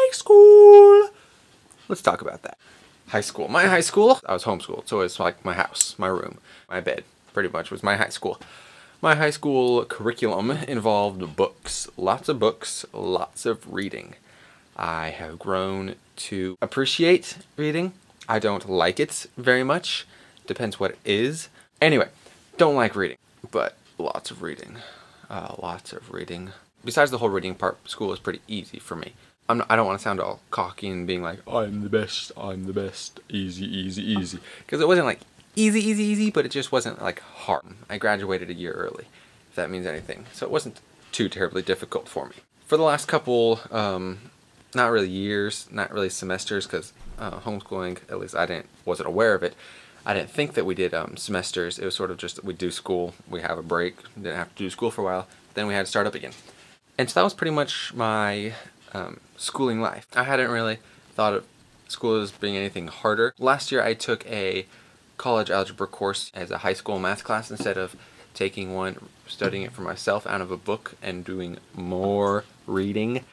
high school. Let's talk about that. High school. My high school, I was homeschooled, so it's like my house, my room, my bed, pretty much was my high school. My high school curriculum involved books, lots of reading. I have grown to appreciate reading. I don't like it very much. Depends what it is. Anyway, don't like reading, but lots of reading. Lots of reading. Besides the whole reading part, school is pretty easy for me. I don't want to sound all cocky and being like, I'm the best, easy, easy, easy. Because it wasn't like easy, easy, easy, but it just wasn't like hard. I graduated a year early, if that means anything. So it wasn't too terribly difficult for me. For the last couple, not really years, not really semesters, because homeschooling, at least I wasn't aware of it. I didn't think that we did semesters. It was sort of just we'd do school, we have a break, didn't have to do school for a while, then we had to start up again. And so that was pretty much my schooling life. I hadn't really thought of school as being anything harder. Last year I took a college algebra course as a high school math class instead of taking one, studying it for myself out of a book and doing more reading.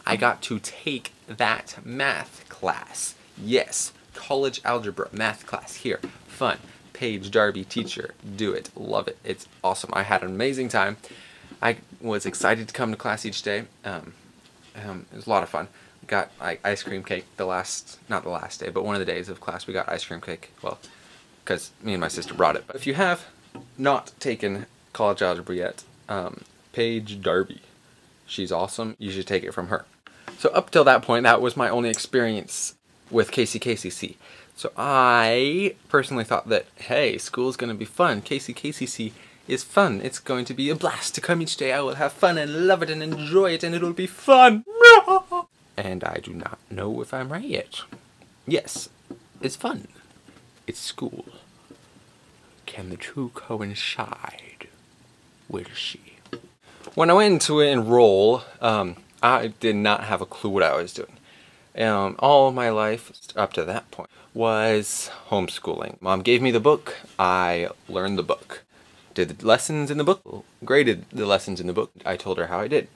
I got to take that math class. Yes, college algebra math class here. Fun. Paige Darby teacher. Do it. Love it. It's awesome. I had an amazing time. I was excited to come to class each day. It was a lot of fun. Got like ice cream cake not the last day, but one of the days of class we got ice cream cake. Well, because me and my sister brought it. But if you have not taken college algebra yet, Paige Darby, she's awesome. You should take it from her. So up till that point, that was my only experience with KCKCC. So I personally thought that, hey, school's gonna be fun. KCKCC is fun. It's going to be a blast to come each day. I will have fun and love it and enjoy it and it'll be fun. And I do not know if I'm right yet. Yes, it's fun. It's school. Can the two coincide? Will she? When I went to enroll, I did not have a clue what I was doing. All of my life up to that point was homeschooling. Mom gave me the book. I learned the book. Did the lessons in the book. Graded the lessons in the book. I told her how I did.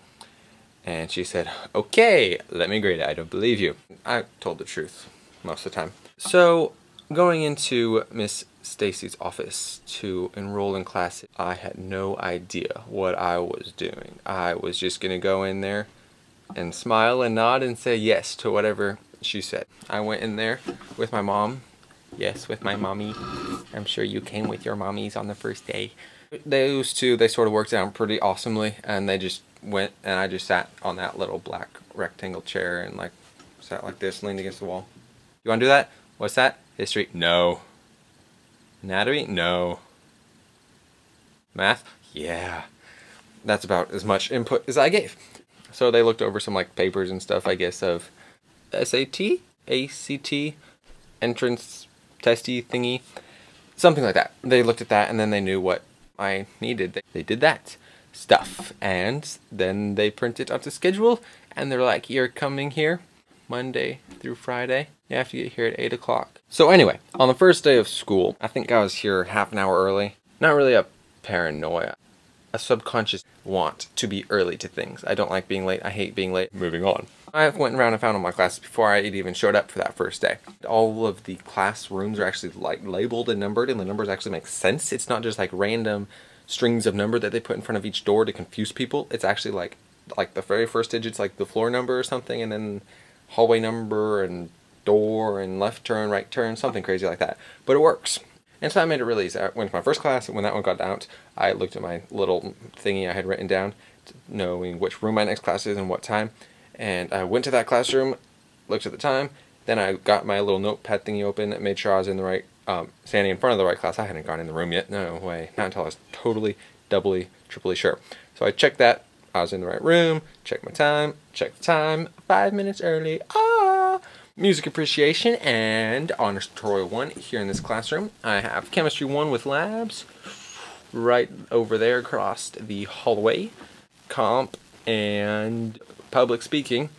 And she said, okay, let me grade it. I don't believe you. I told the truth most of the time. So going into Miss Stacy's office to enroll in class, I had no idea what I was doing. I was just gonna go in there and smile and nod and say yes to whatever she said. I went in there with my mom. Yes, with my mommy. I'm sure you came with your mommies on the first day. Those two, they sort of worked out pretty awesomely, and they just went, and I just sat on that little black rectangle chair and like sat like this, leaned against the wall. You want to do that? What's that? History? No. Anatomy? No. Math? Yeah. That's about as much input as I gave. So they looked over some like papers and stuff, I guess, of SAT, ACT, entrance testy thingy, something like that. They looked at that and then they knew what I needed. They did that stuff and then they printed out the schedule and they're like, you're coming here Monday through Friday. You have to get here at 8 o'clock. So anyway, on the first day of school, I think I was here half an hour early. Not really a paranoia, a subconscious want to be early to things. I don't like being late. I hate being late. Moving on. I went around and found all my classes before I even showed up for that first day. All of the classrooms are actually like labeled and numbered, and the numbers actually make sense. It's not just like random strings of number that they put in front of each door to confuse people. It's actually like the very first digit's like the floor number or something, and then hallway number and door and left turn, right turn, something crazy like that. But it works. And so that made it really easy. I went to my first class, and when that one got out, I looked at my little thingy I had written down, knowing which room my next class is and what time. And I went to that classroom, looked at the time, then I got my little notepad thingy open, made sure I was in the right, standing in front of the right class. I hadn't gone in the room yet, no way, not until I was totally, doubly, triply sure. So I checked that, I was in the right room, checked my time, checked the time, 5 minutes early, Music appreciation and honors tutorial 1 here in this classroom. I have chemistry 1 with labs right over there across the hallway. Comp and public speaking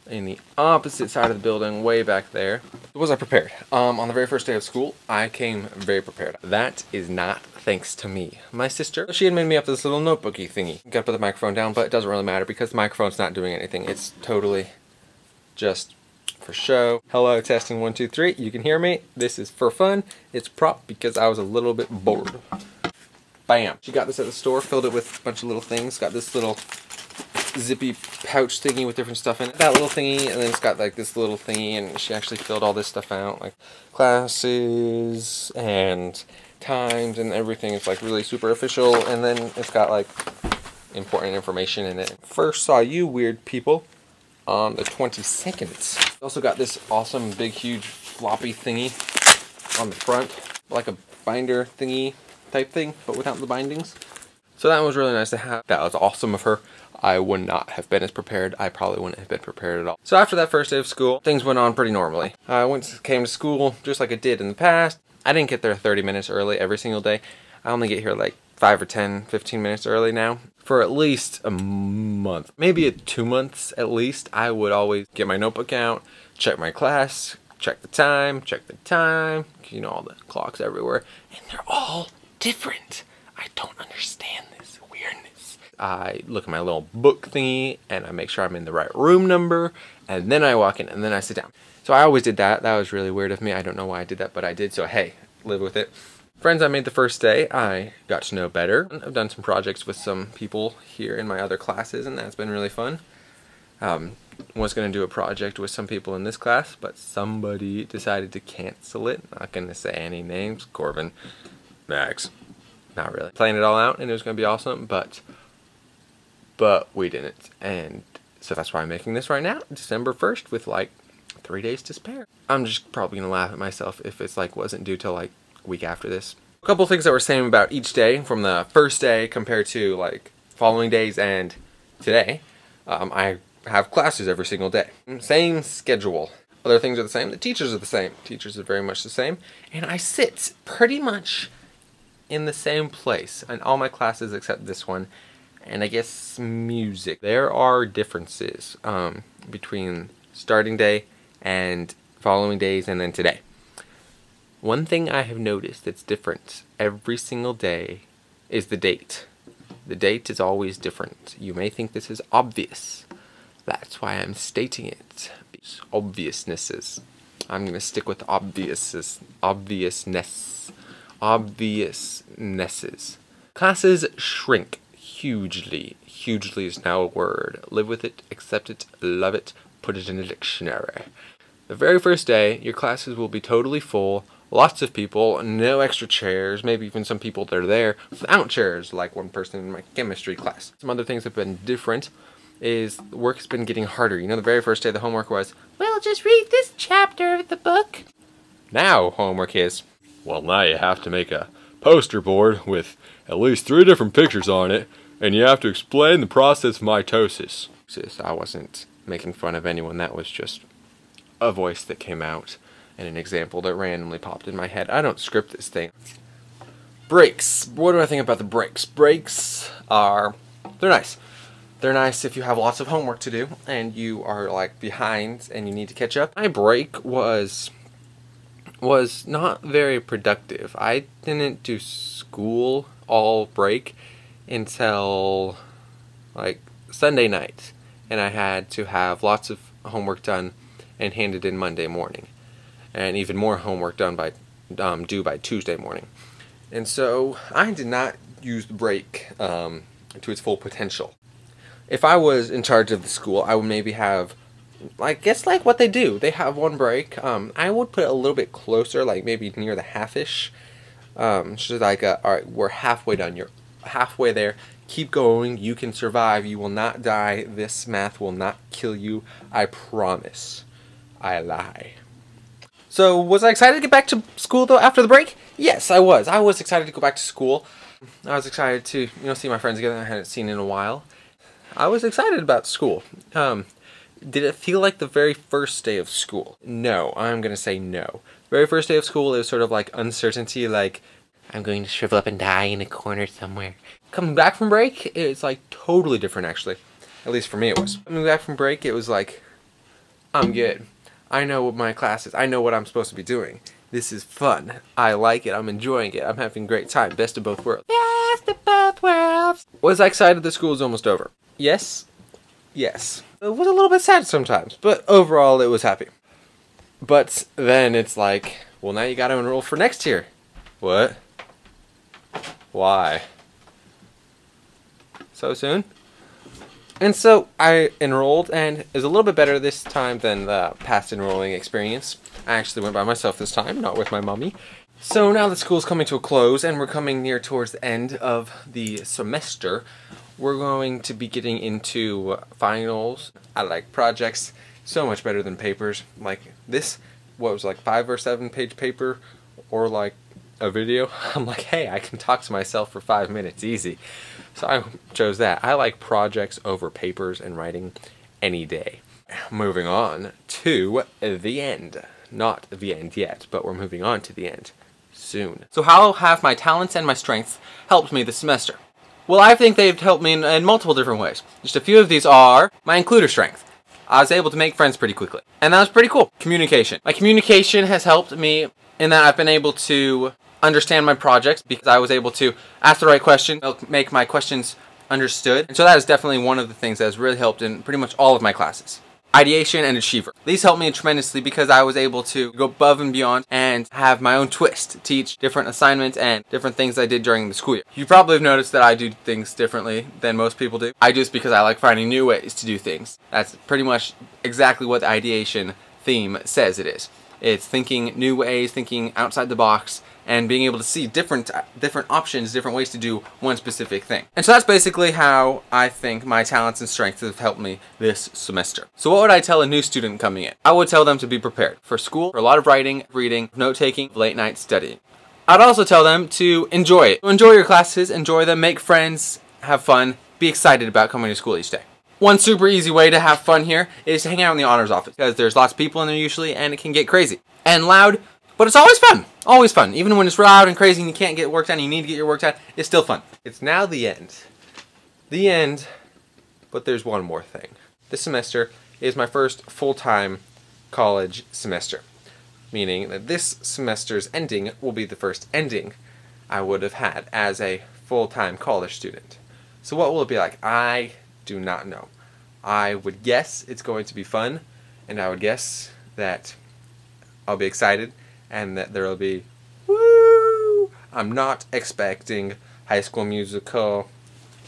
in the opposite side of the building way back there. Was I prepared? On the very first day of school, I came very prepared. That is not thanks to me. My sister, she had made me up this little notebooky thingy. Gotta put the microphone down, but it doesn't really matter because the microphone's not doing anything. It's totally just for show. Hello, testing 1, 2, 3. You can hear me. This is for fun. It's prop because I was a little bit bored. Bam. She got this at the store, filled it with a bunch of little things. Got this little zippy pouch thingy with different stuff in it. That little thingy, and then it's got like this little thingy, and she actually filled all this stuff out, like classes and times and everything. It's like really super official, and then it's got like important information in it. First saw you weird people on the 22nd. Also got this awesome big huge floppy thingy on the front, like a binder thingy type thing, but without the bindings. So that was really nice to have. That was awesome of her. I would not have been as prepared. I probably wouldn't have been prepared at all. So after that first day of school, things went on pretty normally. I came to school just like I did in the past. I didn't get there 30 minutes early every single day. I only get here like 5 or 10, 15 minutes early now. For at least a month, maybe 2 months at least, I would always get my notebook out, check my class, check the time, you know, all the clocks everywhere, and they're all different. I don't understand this weirdness. I look at my little book thingy and I make sure I'm in the right room number, and then I walk in and then I sit down. So I always did that. That was really weird of me. I don't know why I did that, but I did. So hey, live with it. Friends I made the first day, I got to know better. I've done some projects with some people here in my other classes, and that's been really fun. Was going to do a project with some people in this class, but somebody decided to cancel it. Not going to say any names. Corbin, Max. Not really. Playing it all out, and it was going to be awesome, but we didn't. And so that's why I'm making this right now, December 1st, with like 3 days to spare. I'm just probably going to laugh at myself if it's like wasn't due till like week after this. A couple things that were same about each day from the first day compared to like following days and today. I have classes every single day. Same schedule. Other things are the same. The teachers are the same. Teachers are very much the same. And I sit pretty much in the same place in all my classes except this one. And I guess music. There are differences between starting day and following days and then today. One thing I have noticed that's different every single day is the date. The date is always different. You may think this is obvious. That's why I'm stating it. Obviousnesses. I'm going to stick with obviousnesses. Classes shrink hugely. Hugely is now a word. Live with it, accept it, love it, put it in a dictionary. The very first day, your classes will be totally full. Lots of people, no extra chairs, maybe even some people that are there without chairs, like one person in my chemistry class. Some other things that have been different is work's been getting harder. You know, the very first day the homework was, well, just read this chapter of the book. Now homework is, well, now you have to make a poster board with at least 3 different pictures on it, and you have to explain the process of mitosis. I wasn't making fun of anyone, that was just a voice that came out. And an example that randomly popped in my head. I don't script this thing. Breaks. What do I think about the breaks? Breaks are, they're nice. They're nice if you have lots of homework to do and you are like behind and you need to catch up. My break was not very productive. I didn't do school all break until like Sunday night. And I had to have lots of homework done and handed in Monday morning. And even more homework done by due by Tuesday morning. And so I did not use the break to its full potential. If I was in charge of the school, I would maybe have, I guess like what they do. They have one break. I would put it a little bit closer, like maybe near the half-ish. Just like, all right, we're halfway done. You're halfway there. Keep going. You can survive. You will not die. This math will not kill you. I promise. I lie. So, was I excited to get back to school, though, after the break? Yes, I was. I was excited to go back to school. I was excited to, you know, see my friends again that I hadn't seen in a while. I was excited about school. Did it feel like the very first day of school? No, I'm going to say no. The very first day of school, it was sort of like uncertainty, like, I'm going to shrivel up and die in a corner somewhere. Coming back from break, it's like totally different, actually. At least for me it was. Coming back from break, it was like, I'm good. I know what my class is. I know what I'm supposed to be doing. This is fun. I like it. I'm enjoying it. I'm having a great time. Best of both worlds. Best of both worlds. Was I excited that school was almost over? Yes. Yes. It was a little bit sad sometimes, but overall it was happy. But then it's like, well, now you got to enroll for next year. What? Why? So soon? And so I enrolled, and it was a little bit better this time than the past enrolling experience. I actually went by myself this time, not with my mommy. So now that school's coming to a close and we're coming near towards the end of the semester, we're going to be getting into finals. I like projects so much better than papers. Like this, what was like 5 or 7 page paper, or like a video. I'm like, hey, I can talk to myself for 5 minutes, easy. So I chose that. I like projects over papers and writing any day. Moving on to the end. Not the end yet, but we're moving on to the end soon. So how have my talents and my strengths helped me this semester? Well, I think they've helped me in multiple different ways. Just a few of these are my includer strength. I was able to make friends pretty quickly, and that was pretty cool. Communication. My communication has helped me in that I've been able to understand my projects because I was able to ask the right question, make my questions understood. And so that is definitely one of the things that has really helped in pretty much all of my classes. Ideation and achiever. These helped me tremendously because I was able to go above and beyond and have my own twist, teach different assignments and different things I did during the school year. You probably have noticed that I do things differently than most people do. I do this because I like finding new ways to do things. That's pretty much exactly what the ideation theme says it is. It's thinking new ways, thinking outside the box, and being able to see different options, different ways to do one specific thing. And so that's basically how I think my talents and strengths have helped me this semester. So what would I tell a new student coming in? I would tell them to be prepared for school, for a lot of writing, reading, note-taking, late night studying. I'd also tell them to enjoy it. Enjoy your classes, enjoy them, make friends, have fun, be excited about coming to school each day. One super easy way to have fun here is to hang out in the honors office because there's lots of people in there usually and it can get crazy and loud, but it's always fun. Always fun. Even when it's loud and crazy and you can't get work done and you need to get your work done, it's still fun. It's now the end. The end, but there's one more thing. This semester is my first full-time college semester, meaning that this semester's ending will be the first ending I would have had as a full-time college student. So what will it be like? I do not know. I would guess it's going to be fun, and I would guess that I'll be excited and that there will be woo. I'm not expecting High School Musical.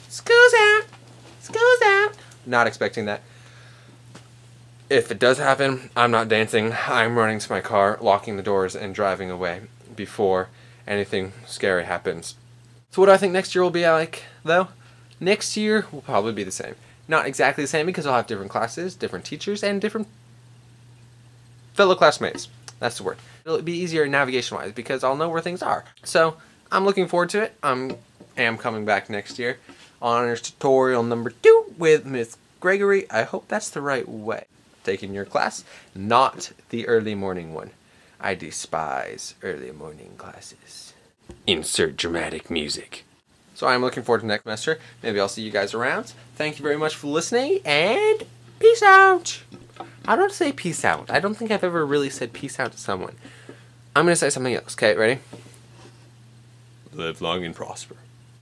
School's out. School's out. Not expecting that. If it does happen, I'm not dancing. I'm running to my car, locking the doors, and driving away before anything scary happens. So what do I think next year will be like, though? Next year will probably be the same. Not exactly the same because I'll have different classes, different teachers, and different fellow classmates. That's the word. It'll be easier navigation-wise because I'll know where things are. So I'm looking forward to it. I am coming back next year. Honors tutorial number 2 with Miss Gregory. I hope that's the right way. Taking your class, not the early morning one. I despise early morning classes. Insert dramatic music. So I'm looking forward to next semester. Maybe I'll see you guys around. Thank you very much for listening, and peace out. I don't say peace out. I don't think I've ever really said peace out to someone. I'm going to say something else. Okay, ready? Live long and prosper.